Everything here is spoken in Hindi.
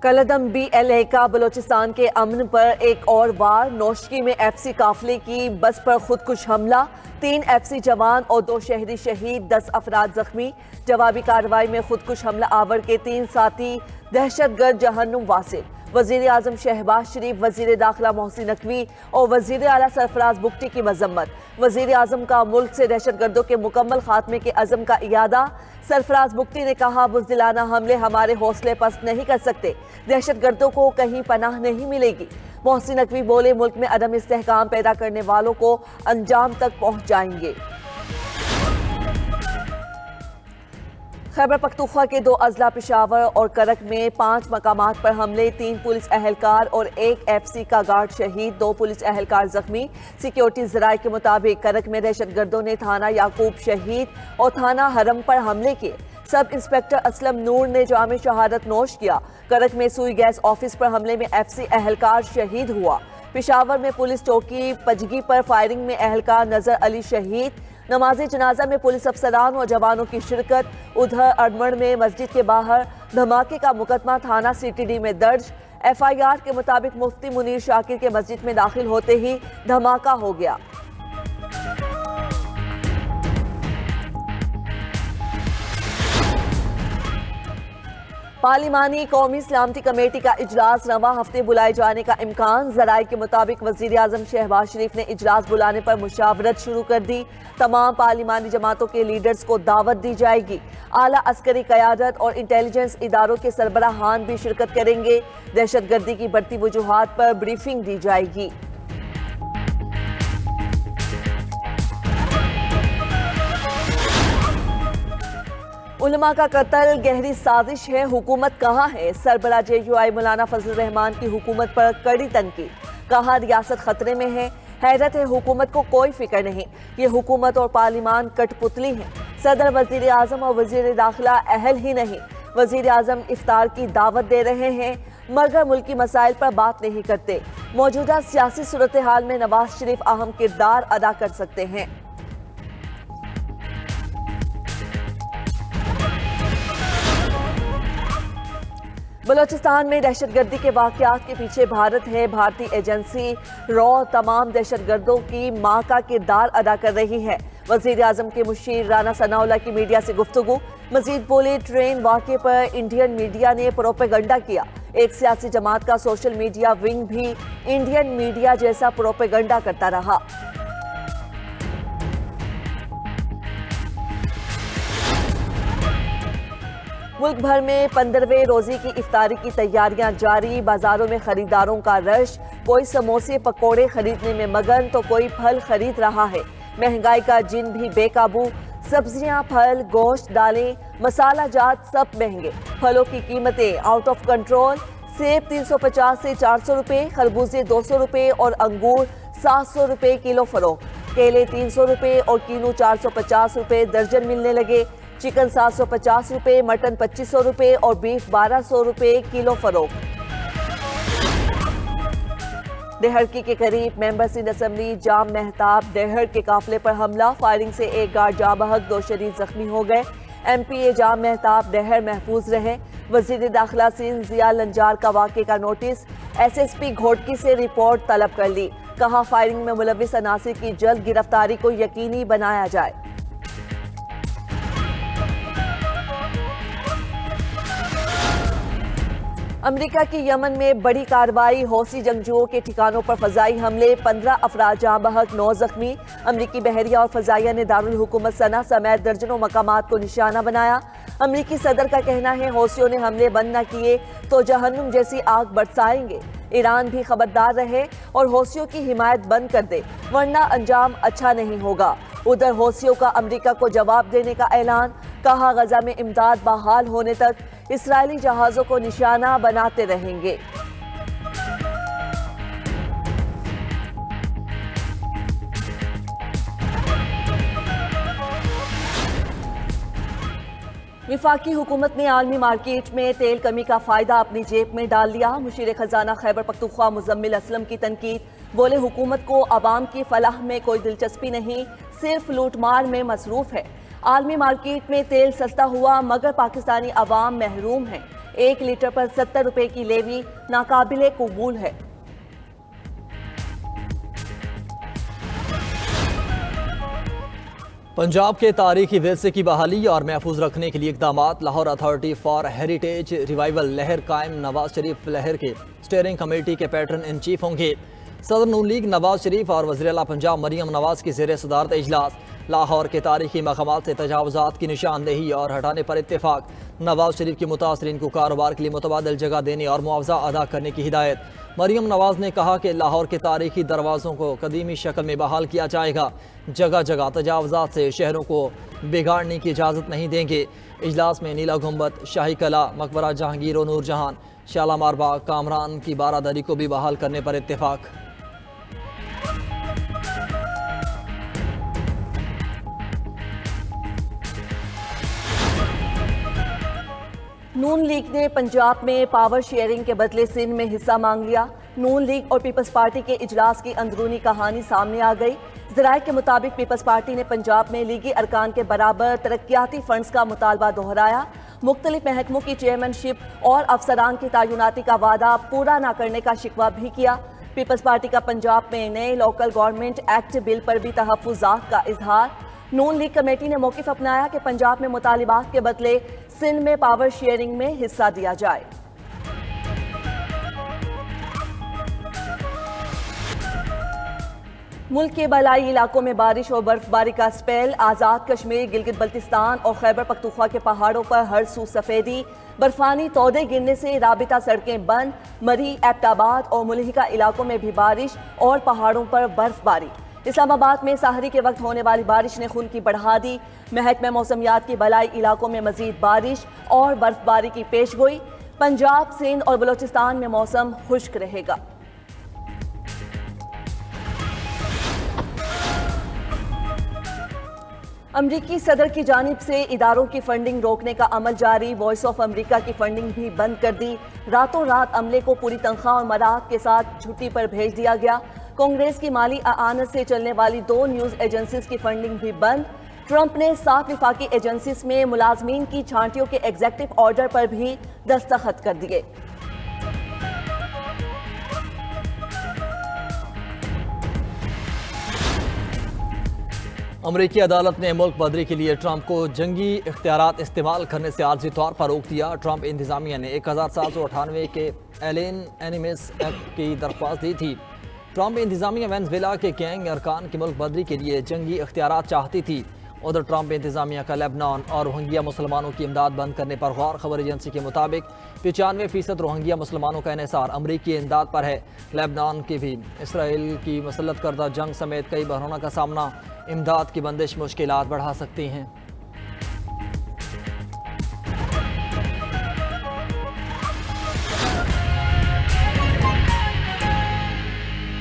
कलदम BLA का बलोचिस्तान के अमन पर एक और वार। नौशकी में FC काफिले की बस पर खुदकुश हमला, 3 FC जवान और 2 शहरी शहीद, 10 अफराद जख्मी। जवाबी कार्रवाई में खुदकुश हमला आवर के 3 साथी दहशतगर्द जहन्नुम वासिल। वजीर आजम शहबाज शरीफ, वजीर दाखिला मोहसिन नकवी और वजीर आला सरफराज बुगटी की मजम्मत। वजीर आजम का मुल्क से दहशतगर्दों के मुकम्मल खात्मे के अज़म का इयादा। सरफराज बुगटी ने कहा, बुज़दिलाना हमले हमारे हौसले पस्त नहीं कर सकते, दहशतगर्दों को कहीं पनाह नहीं मिलेगी। मोहसिन नकवी बोले, मुल्क में अदम इस्तेहकाम पैदा करने वालों को अंजाम तक पहुँच जाएंगे। खैबर पख्तूनख्वा के 2 अजला पेशावर और करक में 5 मकामात पर हमले, 3 पुलिस अहलकार और 1 FC का गार्ड शहीद, 2 पुलिस अहलकार जख्मी। सिक्योरिटी जराये के मुताबिक करक में दहशतगर्दों ने थाना याकूब शहीद और थाना हरम पर हमले किए। सब इंस्पेक्टर असलम नूर ने जामे शहादत नोश किया। करक में सुई गैस ऑफिस पर हमले में FC अहलकार शहीद हुआ। पेशावर में पुलिस चौकी पजगी पर फायरिंग में अहलकार नजर अली शहीद। नमाज़े जनाजा में पुलिस अफसरान और जवानों की शिरकत। उधर अडमड़ में मस्जिद के बाहर धमाके का मुकदमा थाना CTD में दर्ज। FIR के मुताबिक मुफ्ती मुनीर शाकिर के मस्जिद में दाखिल होते ही धमाका हो गया। पार्लिमानी कौमी सलामती कमेटी का इजलास रवा हफ्ते बुलाए जाने का इम्कान। जराये के मुताबिक वजीर आजम शहबाज शरीफ ने इजलास बुलाने पर मुशावरत शुरू कर दी। तमाम पार्लिमानी जमातों के लीडर्स को दावत दी जाएगी। आला अस्करी क़यादत और इंटेलिजेंस इदारों के सरबराहान भी शिरकत करेंगे। दहशतगर्दी की बढ़ती वजूहात पर ब्रीफिंग दी जाएगी। उलमा का कत्ल गहरी साजिश है, हुकूमत कहाँ है? सरबरा JUI मौलाना फजल रहमान की हुकूमत पर कड़ी तनकीद। कहा, रियासत खतरे में है, हैरत है हुकूमत को कोई फिक्र नहीं, ये हुकूमत और पार्लिमान कठपुतली है। सदर, वजीर आजम और वजीर दाखिला अहल ही नहीं। वजीर आजम इफ्तार की दावत दे रहे हैं मगर मुल्की मसाइल पर बात नहीं करते। मौजूदा सियासी सूरत हाल में नवाज शरीफ अहम किरदार अदा कर सकते हैं। बलोचिस्तान में दहशतगर्दी के वाक़यात के पीछे भारत है। भारतीय एजेंसी रॉ तमाम दहशतगर्दों की मां का किरदार अदा कर रही है। वज़ीर आज़म के मुशीर राना सनाउल्लाह की मीडिया से गुफ्तगू। मजीद बोले, ट्रेन वाक़े पर इंडियन मीडिया ने प्रोपेगंडा किया। एक सियासी जमात का सोशल मीडिया विंग भी इंडियन मीडिया जैसा प्रोपेगंडा करता रहा। मुल्क भर में 15वें रोजी की इफ्तारी की तैयारियां जारी। बाजारों में खरीदारों का रश, कोई समोसे पकोड़े खरीदने में मगन तो कोई फल खरीद रहा है। महंगाई का जिन भी बेकाबू। सब्जियां, फल, गोश्त, दालें, मसाला जात सब महंगे। फलों की कीमतें आउट ऑफ कंट्रोल। सेब 350 से 400 रुपये, खरबूजे 200 रुपये और अंगूर 700 रुपये किलो फरोख्त। केले 300 रुपये और कीनू 450 रुपये दर्जन मिलने लगे। चिकन 750 रुपये, मटन 2500 रुपये और बीफ 1200 रुपये किलो फरोख्त। देहड़की के करीब मेंबर सिंध असम्बली जाम मेहताब देहड़ के काफिले पर हमला। फायरिंग से एक गार्ड जाँ बहक, 2 शरीर जख्मी हो गए। MPA जाम मेहताब देहड़ महफूज रहे। वजीर दाखिला सिंध जिया लंजार का वाक़े का नोटिस SSP घोटकी से रिपोर्ट तलब कर ली। कहा, फायरिंग में मुलविस अनासिर की जल्द गिरफ्तारी को यकीनी बनाया जाए। अमेरिका की यमन में बड़ी कार्रवाई। हौसी जंगजुओं के ठिकानों पर फजाई हमले, 15 अफराद जाँ बहक, 9 जख्मी। अमरीकी बहरिया और फजाइया ने दारुल हुकूमत सना समेत दर्जनों मकामात को निशाना बनाया। अमरीकी सदर का कहना है, हौसियों ने हमले बंद न किए तो जहन्नुम जैसी आग बरसाएंगे। ईरान भी खबरदार रहे और हौसियों की हिमायत बंद कर दे, वरना अंजाम अच्छा नहीं होगा। उधर हौसियों का अमरीका को जवाब देने का ऐलान। कहा, गजा में इमदाद बहाल होने तक इस्राएली जहाजों को निशाना बनाते रहेंगे। विफाकी हुकूमत ने आलमी मार्केट में तेल कमी का फायदा अपनी जेब में डाल लिया। मुशीर खजाना खैबर पख्तूनख्वा मुजम्मिल असलम की तनकीद। बोले, हुकूमत को अवाम की फलाह में कोई दिलचस्पी नहीं, सिर्फ लूटमार में मसरूफ है। आलमी मार्केट में तेल सस्ता हुआ मगर पाकिस्तानी अवाम महरूम है। 1 लीटर पर 70 रुपए की लेवी नाकाबिले कबूल है। पंजाब के तारीखी विरसे की बहाली और महफूज रखने के लिए इकदाम। Lahore authority for heritage revival लहर कायम नवाज शरीफ लहर के स्टीयरिंग कमेटी के पैटर्न इन चीफ होंगे। सदर नून लीग नवाज शरीफ और वज़ीर आला पंजाब मरियम नवाज की ज़ेर सदारत इजलास। लाहौर के तारीखी मकामात से तजावुज़ात की निशानदेही और हटाने पर इत्तेफाक। नवाज शरीफ की मुतासरीन को कारोबार के लिए मुतबादल जगह देने और मुआवजा अदा करने की हिदायत। मरियम नवाज ने कहा कि लाहौर के तारीखी दरवाज़ों को कदीमी शक्ल में बहाल किया जाएगा। जगह जगह तजावुज़ात से शहरों को बिगाड़ने की इजाज़त नहीं देंगे। इजलास में नीला गुंबद, शाही कला, मकबरा जहांगीर और नूरजहान, शालामार बाग, कामरान की बारादरी को भी बहाल करने पर इत्तेफाक। नून लीग ने पंजाब में पावर शेयरिंग के बदले सिंध में हिस्सा मांग लिया। नून लीग और पीपल्स पार्टी के इजलास की अंदरूनी कहानी सामने आ गई। ज़राए के मुताबिक पीपल्स पार्टी ने पंजाब में लीगी अरकान के बराबर तरक्याती फंड्स का मुतालबा दोहराया। मुख्तलिफ महकमों की चेयरमैनशिप और अफसरान की तैनाती का वादा पूरा न करने का शिकवा भी किया। पीपल्स पार्टी का पंजाब में नए लोकल गवर्नमेंट एक्ट बिल पर भी तहफ़्फ़ुज़ात का इजहार। नून लीग कमेटी ने मौक़िफ़ अपनाया कि पंजाब में मुतालिबात के बदले सिंध में पावर शेयरिंग में हिस्सा दिया जाए। मुल्क के बलाई इलाकों में बारिश और बर्फबारी का स्पेल। आज़ाद कश्मीर, गिलगित बल्तिस्तान और खैबर पख्तूनख्वा के पहाड़ों पर हर सू सफेदी। बर्फानी तौदे गिरने से राबिता सड़कें बंद। मरी, एबटाबाद और मुलहिका इलाकों में भी बारिश और पहाड़ों पर बर्फबारी। इस्लामाबाद में सहरी के वक्त होने वाली बारिश ने खून की बढ़ा दी। महकमा मौसमियात की बलाई इलाकों में मजीद बारिश और बर्फबारी की पेशगोई। पंजाब, सिंध और बलोचिस्तान में मौसम खुश्क रहेगा। अमरीकी सदर की जानिब से इदारों की फंडिंग रोकने का अमल जारी। वॉइस ऑफ अमरीका की फंडिंग भी बंद कर दी। रातों रात अमले को पूरी तनख्वाह और मराहत के साथ छुट्टी पर भेज दिया गया। कांग्रेस की माली आनत से चलने वाली 2 न्यूज़ एजेंसीज की फंडिंग भी बंद। ट्रंप ने 7 विफाकी एजेंसीज में मुलाजमीन की छांटियों के एग्जेक्टिव ऑर्डर पर भी दस्तखत कर दिए। अमरीकी अदालत ने मुल्क बदरी के लिए ट्रंप को जंगी इख्तियारात इस्तेमाल करने से आर्जी तौर पर रोक दिया। ट्रंप इंतजामिया ने 1798 के एलेन एनिमिस एक्ट की दरख्वास्त दी थी। ट्रंप इंतजामिया वेनेज़ुएला के गैंग अरकान की मुल्क बदरी के लिए जंगी इख्तियारात चाहती थी। उधर ट्रंप इंतजामिया का लेबनान और रोहिंग्या मुसलमानों की इमदाद बंद करने पर गौर। खबर एजेंसी के मुताबिक 95% रोहिंग्या मुसलमानों का इन्हिसार अमरीकी इमदाद पर है। लेबनान की भी इसराइल की मुसल्लत करदा जंग समेत कई बहरानों का सामना इमदाद की बंदिश मुश्किलात बढ़ा सकती हैं।